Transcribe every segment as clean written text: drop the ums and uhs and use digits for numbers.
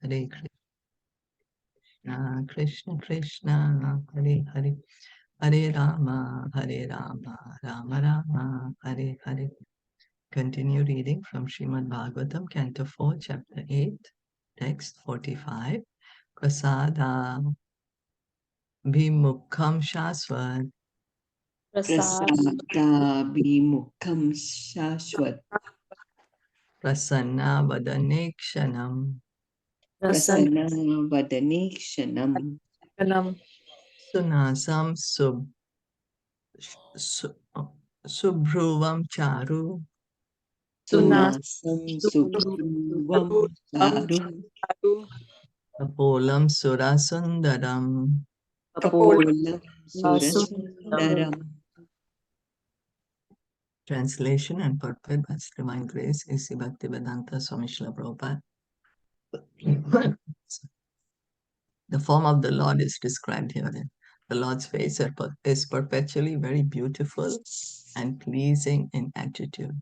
Hare Krishna Krishna, Hare Hare, Hare Rama, Rama Rama, Hare Hare. Continue reading from Srimad Bhagavatam, Canto 4, Chapter 8, Text 45. Prasada Bhimukham Shaswat Prasadabimukham shashwat Prasanna Vadanekshanam prasanna vadanekshanam Sunasam Subhruvam Charu sunasam subhruvam charu Kapolam Surasundaram. kapolam surasundaram. Translation and purport by His Divine Grace A.C. Bhaktivedanta Swami Srila Prabhupada. The form of the Lord is described herein. The Lord's face is perpetually very beautiful and pleasing in attitude.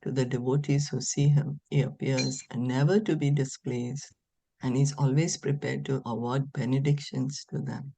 To the devotees who see him, he appears never to be displeased, and is always prepared to award benedictions to them.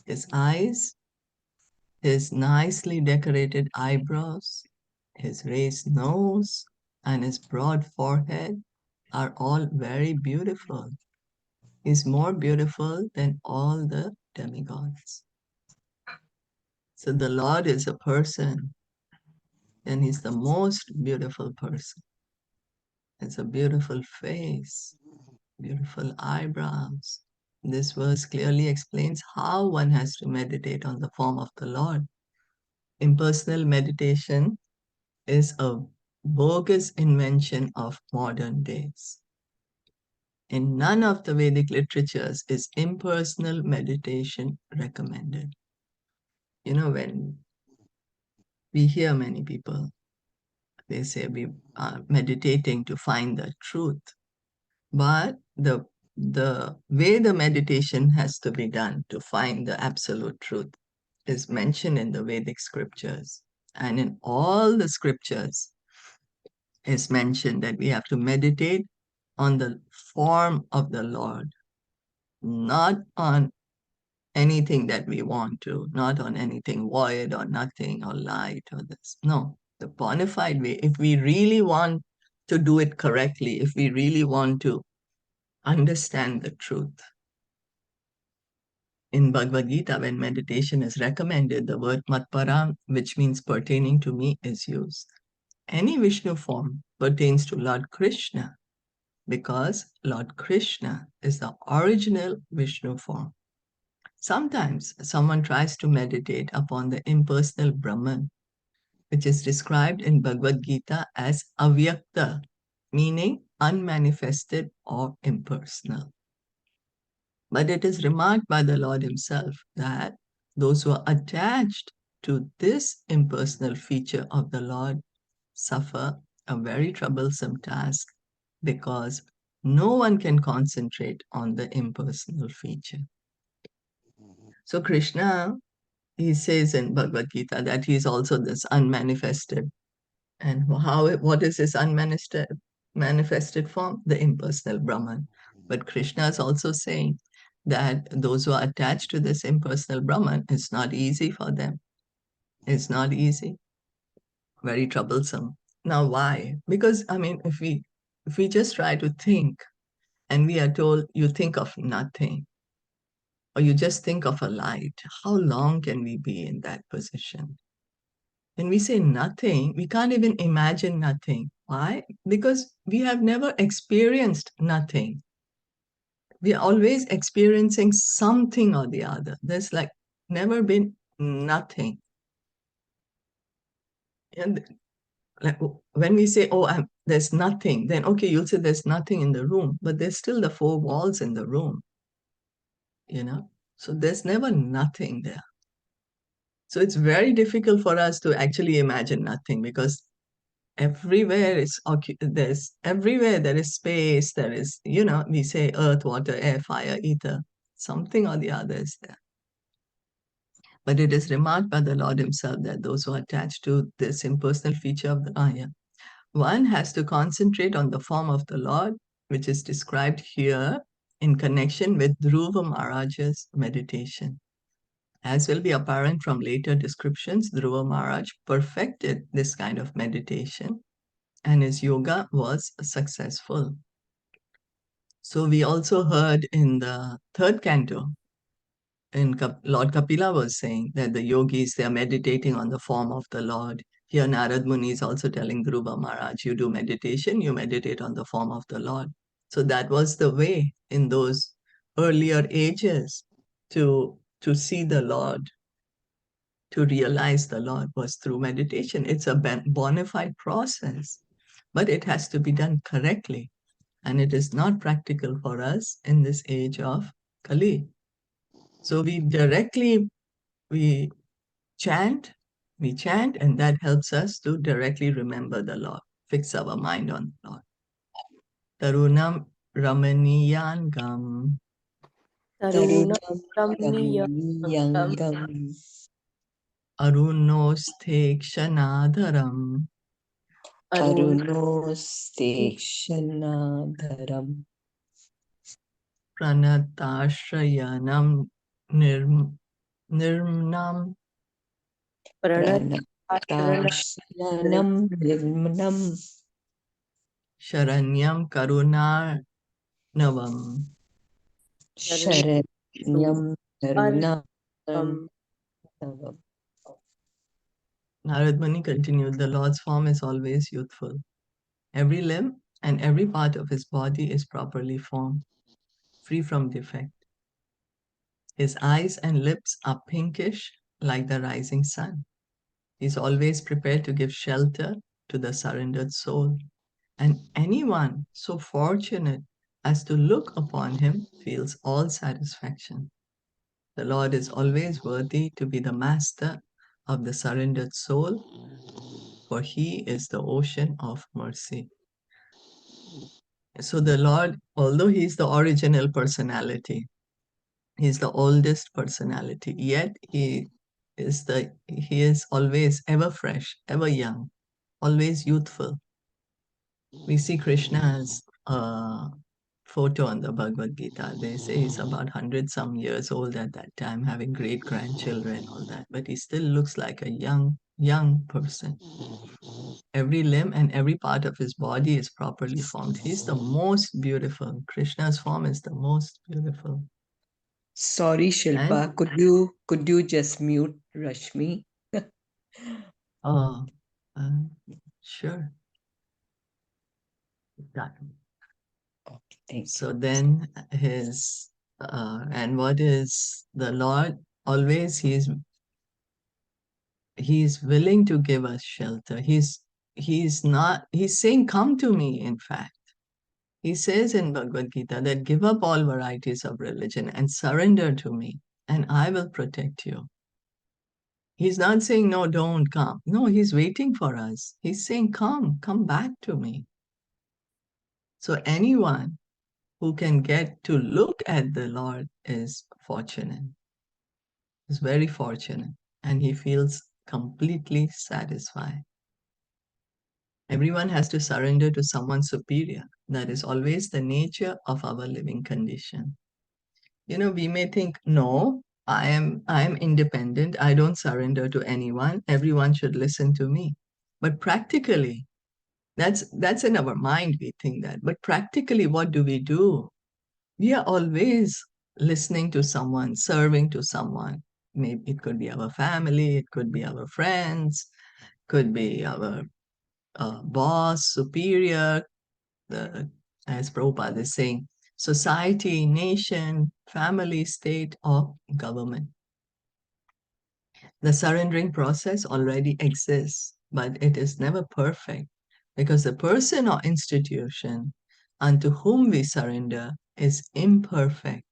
His eyes, his nicely decorated eyebrows, his raised nose, and his broad forehead are all very beautiful. He is more beautiful than all the demigods. So the Lord is a person, and he's the most beautiful person. It's a beautiful face, beautiful eyebrows. This verse clearly explains how one has to meditate on the form of the Lord. Impersonal meditation is a bogus invention of modern days. In none of the Vedic literatures is impersonal meditation recommended. You know, when we hear many people, they say we are meditating to find the truth. But the way the meditation has to be done to find the absolute truth is mentioned in the Vedic scriptures. And in all the scriptures is mentioned that we have to meditate on the form of the Lord, not on anything that we want to, not on anything void or nothing or light or this. No, the bona fide way, if we really want to do it correctly, if we really want to understand the truth. In Bhagavad Gita, when meditation is recommended, the word matparam, which means pertaining to me, is used. Any Vishnu form pertains to Lord Krishna because Lord Krishna is the original Vishnu form. Sometimes someone tries to meditate upon the impersonal Brahman, which is described in Bhagavad Gita as avyakta, meaning unmanifested or impersonal. But it is remarked by the Lord himself that those who are attached to this impersonal feature of the Lord suffer a very troublesome task because no one can concentrate on the impersonal feature. So Krishna, he says in Bhagavad Gita that he is also this unmanifested. And what is this manifested form? The impersonal Brahman. But Krishna is also saying that those who are attached to this impersonal Brahman, it's not easy for them. It's not easy, very troublesome. Now, why? Because, I mean, if we just try to think and we are told you think of nothing, or you just think of a light, how long can we be in that position? When we say nothing, we can't even imagine nothing. Why? Because we have never experienced nothing. We are always experiencing something or the other. There's like never been nothing. And like when we say, oh, there's nothing, then okay, you'll say there's nothing in the room, but there's still the four walls in the room, you know? So there's never nothing there. So it's very difficult for us to actually imagine nothing because everywhere everywhere there is space, there is, we say earth, water, air, fire, ether, something or the other is there. But it is remarked by the Lord himself that those who are attached to this impersonal feature of the Maya, one has to concentrate on the form of the Lord which is described here in connection with Dhruva Maharaj's meditation. As will be apparent from later descriptions, Dhruva Maharaj perfected this kind of meditation and his yoga was successful. So we also heard in the third canto, Lord Kapila was saying that the yogis, they are meditating on the form of the Lord. Here Narad Muni is also telling Dhruva Maharaj, you do meditation, you meditate on the form of the Lord. So that was the way in those earlier ages to see the Lord, to realize the Lord was through meditation. It's a bona fide process, but it has to be done correctly. And it is not practical for us in this age of Kali. So we chant, and that helps us to directly remember the Lord, fix our mind on the Lord. Tarunam Ramaniyangam Tarunam Ramniyangam Arunoste Kshanadharam Arunostekshanadharam Pranatashrayanam Nirmnam Pranatashranam Nirmanam Sharanyam Karunarnavam. Sharanyam Karunam. Narad Muni continued, the Lord's form is always youthful. Every limb and every part of his body is properly formed, free from defect. His eyes and lips are pinkish like the rising sun. He is always prepared to give shelter to the surrendered soul. And anyone so fortunate as to look upon him feels all satisfaction. The Lord is always worthy to be the master of the surrendered soul, for he is the ocean of mercy. So the Lord, although he is the original personality, he is the oldest personality, yet he is always ever fresh, ever young, always youthful. We see Krishna's photo on the Bhagavad Gita. They say he's about 100 some years old at that time, having great grandchildren, all that, but he still looks like a young person. Every limb and every part of his body is properly formed. He's the most beautiful. Krishna's form is the most beautiful. Sorry, And Shilpa, could you just mute Rashmi? oh, sure. Done. Okay, thank So then and what is the Lord? Always he's willing to give us shelter. He's saying, come to me, in fact. He says in Bhagavad Gita that give up all varieties of religion and surrender to me, and I will protect you. He's not saying, no, don't come. No, he's waiting for us. He's saying, come back to me. So anyone who can get to look at the Lord is fortunate, is very fortunate, and he feels completely satisfied. Everyone has to surrender to someone superior. That is always the nature of our living condition. We may think, no, I am independent. I don't surrender to anyone. Everyone should listen to me. But practically, that's in our mind, we think that. But practically, what do? We are always listening to someone, serving to someone. Maybe it could be our family, it could be our friends, could be our boss, superior, as Prabhupada is saying, society, nation, family, state, or government. The surrendering process already exists, but it is never perfect because the person or institution unto whom we surrender is imperfect.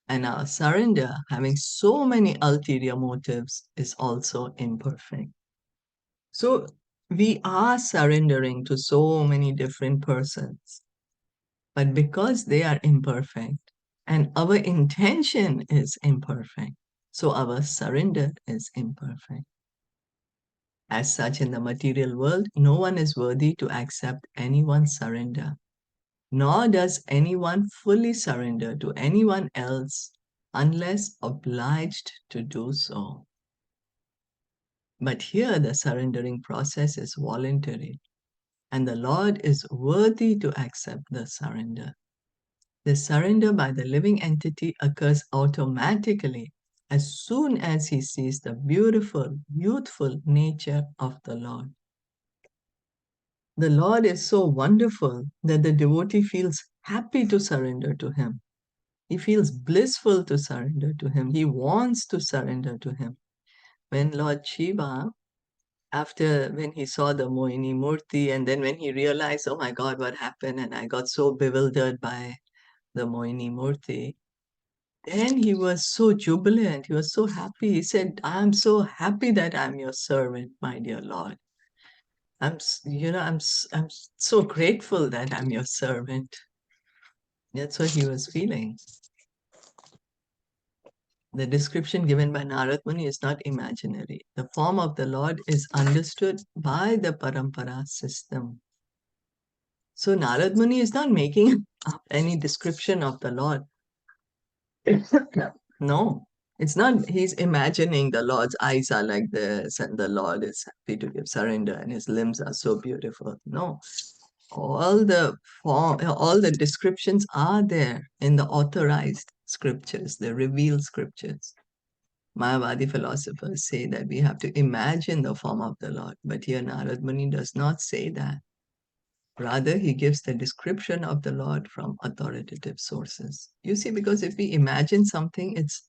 And our surrender, having so many ulterior motives, is also imperfect. So we are surrendering to so many different persons, but because they are imperfect and our intention is imperfect, so our surrender is imperfect. As such, in the material world, no one is worthy to accept anyone's surrender. nor does anyone fully surrender to anyone else unless obliged to do so. But here the surrendering process is voluntary, and the Lord is worthy to accept the surrender. The surrender by the living entity occurs automatically as soon as he sees the beautiful, youthful nature of the Lord. The Lord is so wonderful that the devotee feels happy to surrender to him. He feels blissful to surrender to him. He wants to surrender to him. When Lord Shiva, when he saw the Mohini Murti, and then when he realized, oh my God, what happened? And I got so bewildered by the Mohini Murti. Then he was so jubilant. He was so happy. He said, I'm so happy that I'm your servant, my dear Lord. I'm so grateful that I'm your servant. That's what he was feeling. The description given by Narad Muni is not imaginary. The form of the Lord is understood by the Parampara system. So Narad Muni is not making up any description of the Lord. No, it's not. He's imagining the Lord's eyes are like this, and the Lord is happy to give surrender, and his limbs are so beautiful. No, all the descriptions are there in the authorized scriptures, the revealed scriptures. Mayavadi philosophers say that we have to imagine the form of the Lord, but here Narad Muni does not say that. Rather, he gives the description of the Lord from authoritative sources. You see, because if we imagine something, it's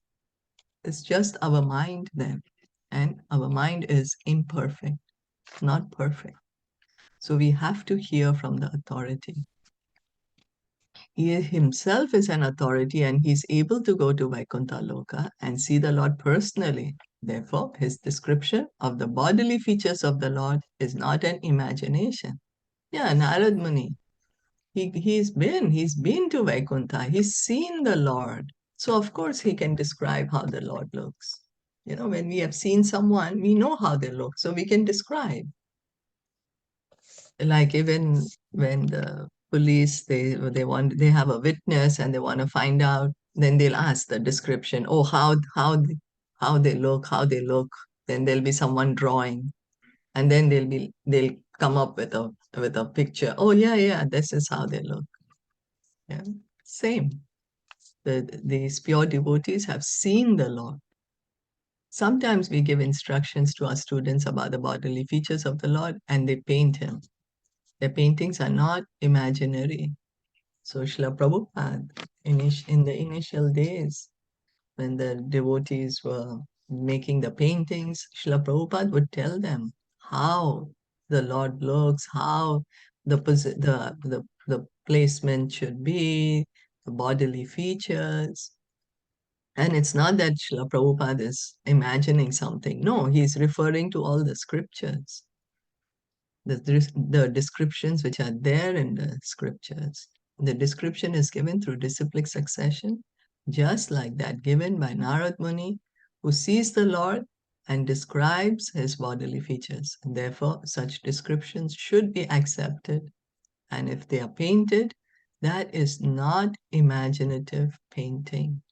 just our mind then, and our mind is imperfect, not perfect. So we have to hear from the authority. He himself is an authority and he's able to go to Vaikuntha Loka and see the Lord personally. Therefore, his description of the bodily features of the Lord is not an imagination. Yeah, Narad Muni, he's been to Vaikuntha, he's seen the Lord. So of course he can describe how the Lord looks. You know, when we have seen someone, we know how they look, so we can describe. Like even when the police they have a witness and they want to find out, then they'll ask the description. Oh, how they look. Then there'll be someone drawing, and then they'll come up with a picture. Oh yeah, this is how they look. Yeah, same. These pure devotees have seen the Lord. Sometimes we give instructions to our students about the bodily features of the Lord, and they paint him. Their paintings are not imaginary. So Srila Prabhupada, in the initial days, when the devotees were making the paintings, Srila Prabhupada would tell them how the Lord looks, how the placement should be, the bodily features. And it's not that Srila Prabhupada is imagining something. No, he's referring to all the scriptures, the descriptions which are there in the scriptures. The description is given through disciplic succession, just like that given by Narad Muni, who sees the Lord and describes his bodily features. And therefore, such descriptions should be accepted. And if they are painted, that is not imaginative painting.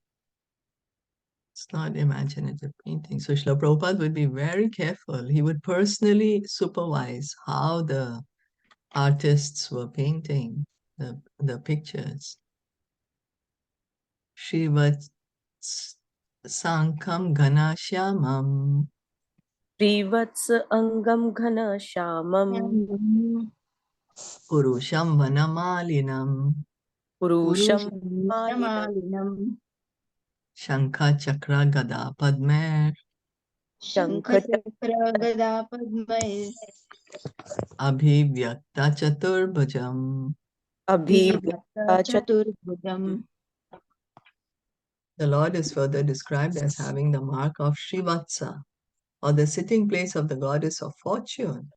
It's not imaginative painting. So Srila Prabhupada would be very careful. He would personally supervise how the artists were painting the pictures. Shivat Sankam Ganashyamam Srivats Angam Ghana Shamam Purusham Vanamalinam Purusham Malinam Purushamalinam Shankha Chakra Gada Padmer Shankachakra Gada Padmais Abhivyakta Chaturbhujam. Abhivyakta Abhivyakta Chaturbhujam. The Lord is further described as having the mark of Srivatsa, or the sitting place of the goddess of fortune,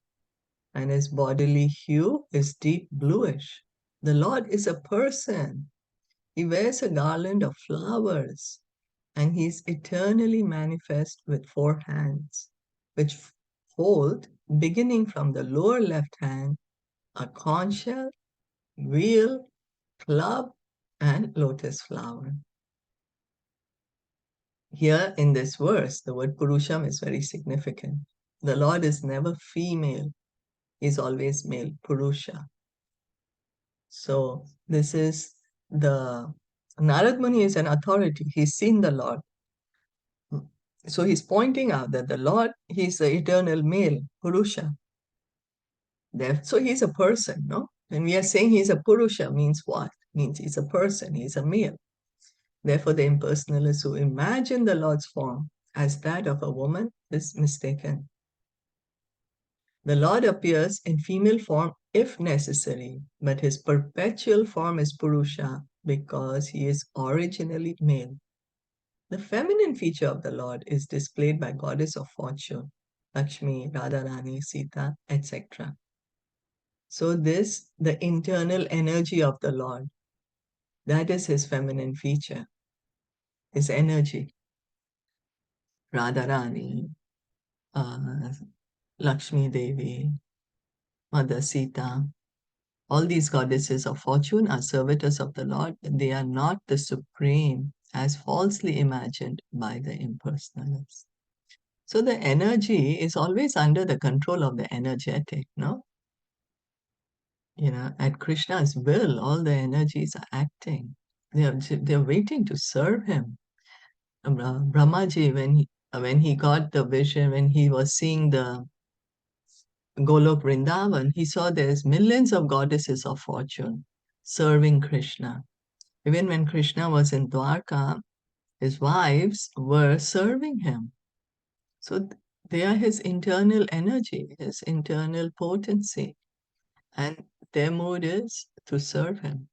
and his bodily hue is deep bluish. The Lord is a person. He wears a garland of flowers, and he is eternally manifest with four hands, which hold, beginning from the lower left hand, a conch shell, wheel, club and lotus flower. Here in this verse, the word Purusham is very significant. The Lord is never female, he's always male, Purusha. So this is the Narad Muni is an authority. He's seen the Lord. So he's pointing out that the Lord, he's the eternal male, Purusha. So he's a person, no? When we are saying he's a Purusha, means what? Means he's a person, he's a male. Therefore, the impersonalists who imagine the Lord's form as that of a woman is mistaken. The Lord appears in female form if necessary, but his perpetual form is Purusha because he is originally male. The feminine feature of the Lord is displayed by goddess of fortune, Lakshmi, Radharani, Sita, etc. So this, the internal energy of the Lord, that is his feminine feature, his energy. Radharani, Lakshmi Devi, Mother Sita, all these goddesses of fortune are servitors of the Lord. They are not the supreme as falsely imagined by the impersonalists. So the energy is always under the control of the energetic, no? At Krishna's will, all the energies are acting. They're waiting to serve him. Brahmaji, when he got the vision, when he was seeing the Golok Vrindavan, he saw there's millions of goddesses of fortune serving Krishna. Even when Krishna was in Dwarka, his wives were serving him. So they are his internal energy, his internal potency. And their mood is to serve him.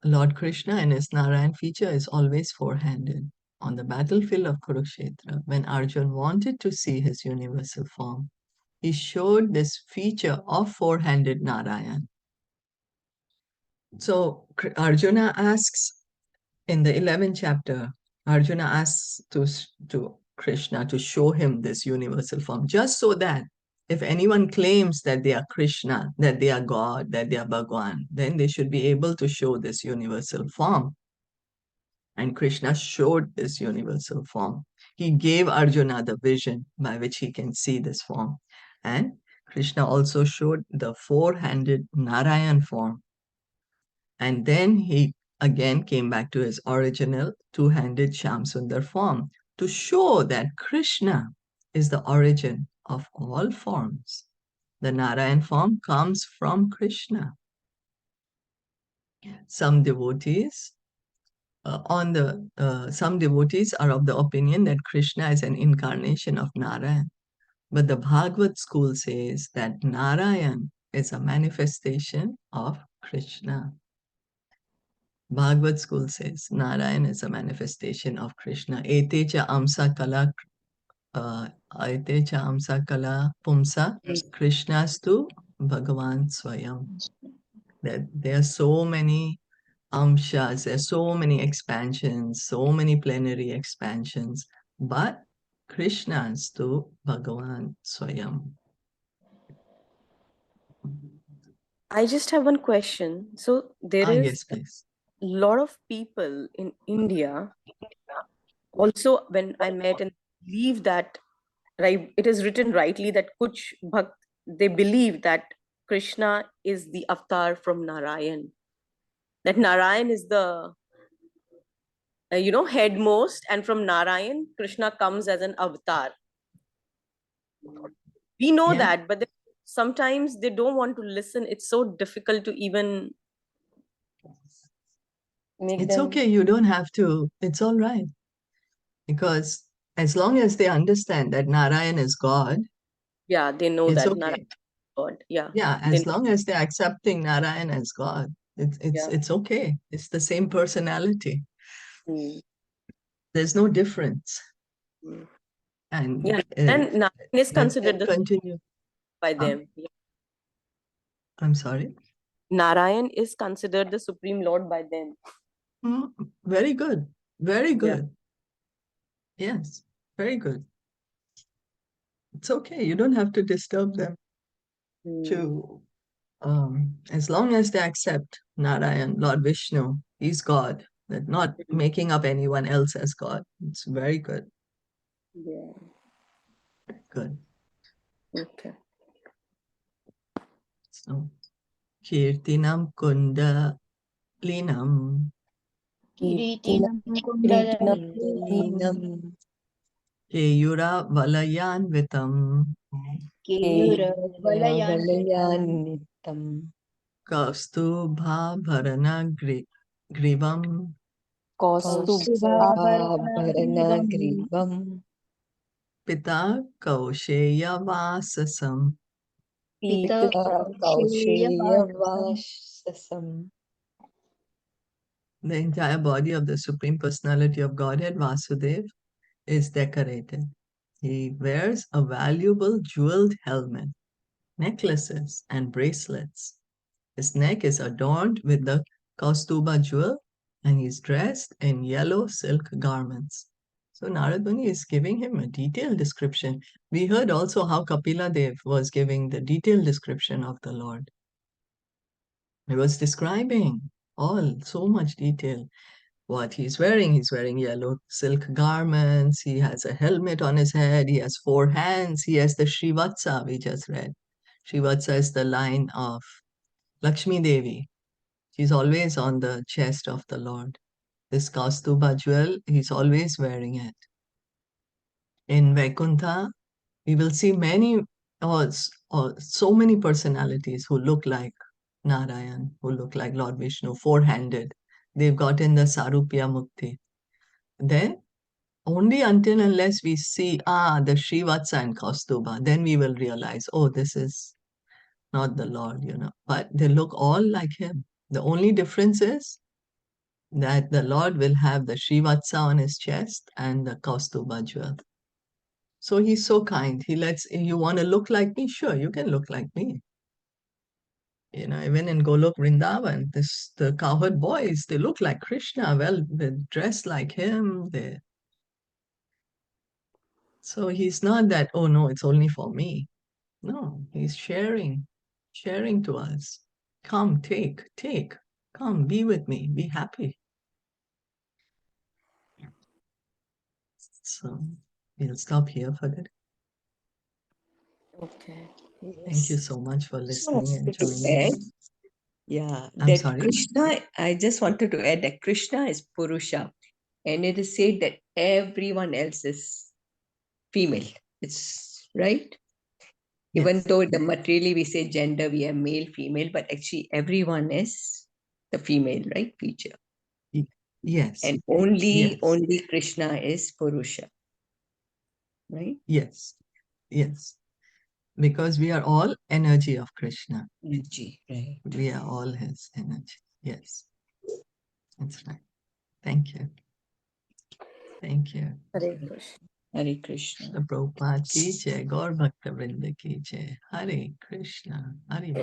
Lord Krishna in his Narayan feature is always four-handed. On the battlefield of Kurukshetra, when Arjun wanted to see his universal form, he showed this feature of four-handed Narayan. So Arjuna asks in the 11th chapter, Arjuna asks to Krishna to show him this universal form, just so that if anyone claims that they are Krishna, that they are God, that they are Bhagwan, then they should be able to show this universal form. And Krishna showed this universal form. He gave Arjuna the vision by which he can see this form. And Krishna also showed the four-handed Narayan form. And then he again came back to his original two-handed Shyam form to show that Krishna is the origin of all forms. The Narayan form comes from Krishna. Some devotees some devotees are of the opinion that Krishna is an incarnation of Narayan. But the Bhagavad school says that Narayan is a manifestation of Krishna. Bhagavad school says Narayan is a manifestation of Krishna. Etecha amsa kala pumsa Krishnastu Bhagavan Swayam. That there are so many amshas, there are so many expansions, so many plenary expansions, but Krishnastu Bhagavan Swayam. I just have one question. So there is Yes, please. a lot of people in India. Also, when I met and believe that, right, it is written rightly that Kuch Bhakt, they believe that Krishna is the avatar from Narayan. That Narayan is the headmost, and from Narayan, Krishna comes as an avatar. We know that, but sometimes they don't want to listen. It's so difficult to even make It's them. okay, you don't have to. It's all right. Because as long as they understand that Narayan is God, Yeah, they know it's that okay. Narayan is God. Yeah. Yeah, as long as they're accepting Narayan as God, it's okay. It's the same personality. There's no difference. And Narayan is considered continue by them. Yeah. I'm sorry. Narayan is considered the Supreme Lord by them. Very good. Very good. Yeah. Yes, very good. It's okay. You don't have to disturb them to as long as they accept Narayan, Lord Vishnu, he's God, that not making up anyone else as God. It's very good. Yeah. Good. Okay. So, Kirtinam Kunda Linam Kiritinam Kundalalinam Linam Keyura Valayanvitam Keyuravalayam Valayanitam Kaustubha Bharana Grivam Kaustubha Kaustubhavaranagivam Grivam Pita Kausheya Vasasam. Pita Pita Kausheya Kausheya Vasam Vasasam. The entire body of the Supreme Personality of Godhead, Vasudev, is decorated. He wears a valuable jeweled helmet, necklaces, and bracelets. His neck is adorned with the Kaustuba jewel, and he is dressed in yellow silk garments. So Narad Muni is giving him a detailed description. We heard also how Kapila Dev was giving the detailed description of the Lord. He was describing all so much detail. What he's wearing. He's wearing yellow silk garments. He has a helmet on his head. He has 4 hands. He has the Srivatsa we just read. Srivatsa is the line of Lakshmi Devi. She's always on the chest of the Lord. This Kaustuba jewel, he's always wearing it. In Vaikuntha, we will see many, or so many personalities who look like Narayan, who look like Lord Vishnu, 4-handed. They've gotten the Sarupya Mukti. Then only until unless we see the Srivatsa and Kaustuba, then we will realize, oh, this is not the Lord, But they look all like him. The only difference is that the Lord will have the Srivatsa on his chest and the Kaustuba jewel. So he's so kind. He lets, you want to look like me? Sure, you can look like me. Even in Golok Vrindavan, the cowherd boys, they look like Krishna. Well, they're dressed like him. So he's not that, oh no, it's only for me. No, he's sharing to us. Come, take, come, be with me, be happy. So we'll stop here for that. Okay. Thank you Yes. so much for So listening and to joining add, in. yeah, I'm that sorry. Krishna, I just wanted to add that Krishna is Purusha, and it is said that everyone else is female. It's right. Even Yes. though the materially we say gender, we have male, female, but actually everyone is the female, right? Feature. Yes. And only Yes. Krishna is Purusha. Right? Yes. Yes. Because we are all energy of Krishna. Energy, right. We are all his energy. Yes. That's right. Thank you. Thank you. Hare Krishna. Hare Krishna. Shila Prabhupada ki jai, Gaur Bhakta Vrinda ki jai. Hare Krishna. Hare